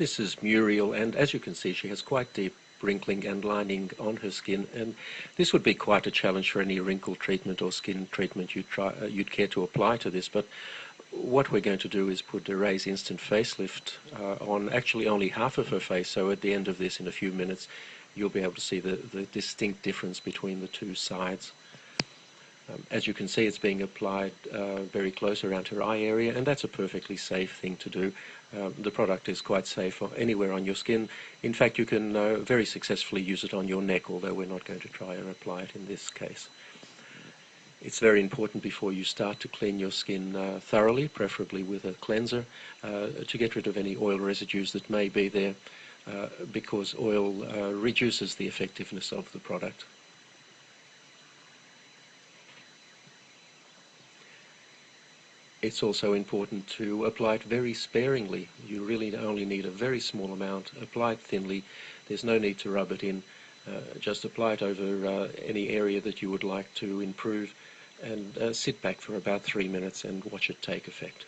This is Muriel, and as you can see, she has quite deep wrinkling and lining on her skin, and this would be quite a challenge for any wrinkle treatment or skin treatment you'd care to apply to this. But what we're going to do is put a Raise Instant Facelift on actually only half of her face, so at the end of this, in a few minutes, you'll be able to see the distinct difference between the two sides. As you can see, it's being applied very close around her eye area, and that's a perfectly safe thing to do. The product is quite safe anywhere on your skin. In fact, you can very successfully use it on your neck, although we're not going to try and apply it in this case. It's very important before you start to clean your skin thoroughly, preferably with a cleanser, to get rid of any oil residues that may be there, because oil reduces the effectiveness of the product. It's also important to apply it very sparingly. You really only need a very small amount. Apply it thinly. There's no need to rub it in. Just apply it over any area that you would like to improve, and sit back for about 3 minutes and watch it take effect.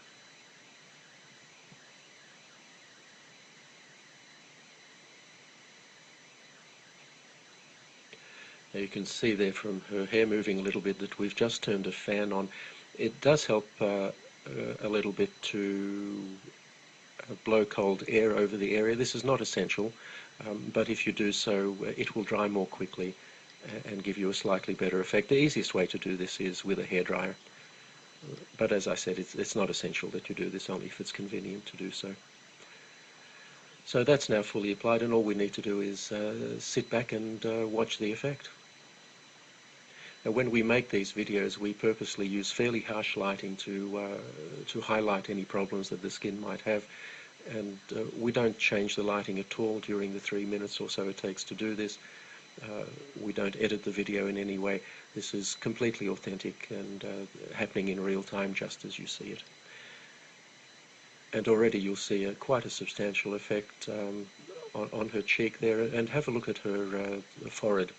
Now you can see there from her hair moving a little bit that we've just turned a fan on. It does help a little bit to blow cold air over the area. This is not essential, but if you do so, it will dry more quickly and give you a slightly better effect. The easiest way to do this is with a hairdryer, but as I said, it's not essential that you do this, only if it's convenient to do so. So that's now fully applied, and all we need to do is sit back and watch the effect. Now, when we make these videos, we purposely use fairly harsh lighting to highlight any problems that the skin might have, and we don't change the lighting at all during the 3 minutes or so it takes to do this. We don't edit the video in any way. This is completely authentic and happening in real time just as you see it. And already you'll see quite a substantial effect on her cheek there, and have a look at her forehead.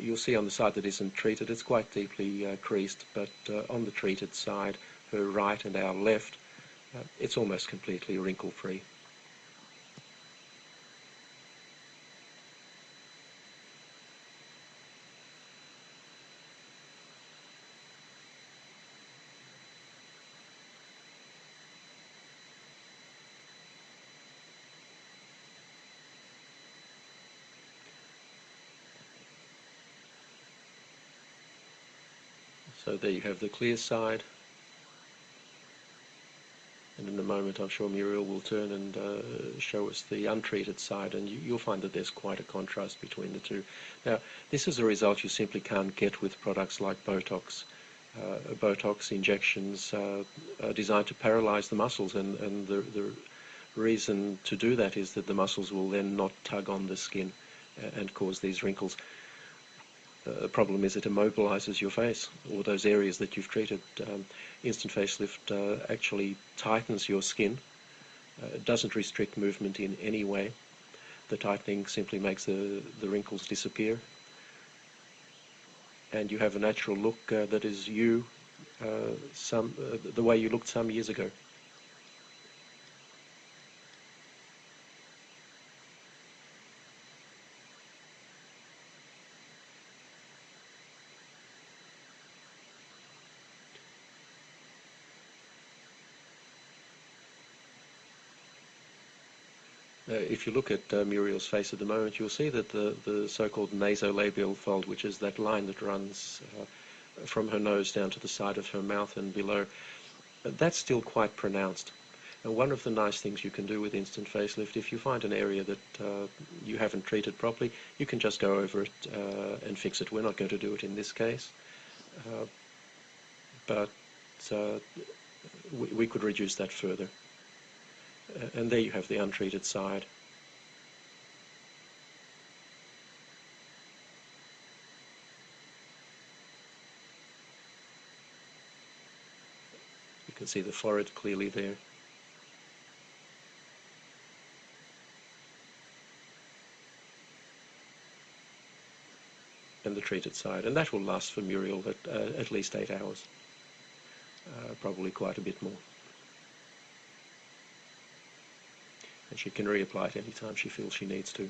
You'll see on the side that isn't treated, it's quite deeply creased, but on the treated side, her right and our left, it's almost completely wrinkle-free. So there you have the clear side, and in a moment I'm sure Muriel will turn and show us the untreated side, and you'll find that there's quite a contrast between the two. Now, this is a result you simply can't get with products like Botox. Botox injections are designed to paralyze the muscles, and the reason to do that is that the muscles will then not tug on the skin and cause these wrinkles. The problem is it immobilizes your face, or those areas that you've treated. Instant facelift actually tightens your skin. It doesn't restrict movement in any way. The tightening simply makes the wrinkles disappear, and you have a natural look that is you, the way you looked some years ago. If you look at Muriel's face at the moment, you'll see that the so-called nasolabial fold, which is that line that runs from her nose down to the side of her mouth and below, that's still quite pronounced. And one of the nice things you can do with instant facelift, if you find an area that you haven't treated properly, you can just go over it and fix it. We're not going to do it in this case, but we could reduce that further. And there you have the untreated side. You can see the forehead clearly there. And the treated side. And that will last for Muriel at least 8 hours. Probably quite a bit more. She can reapply it anytime she feels she needs to.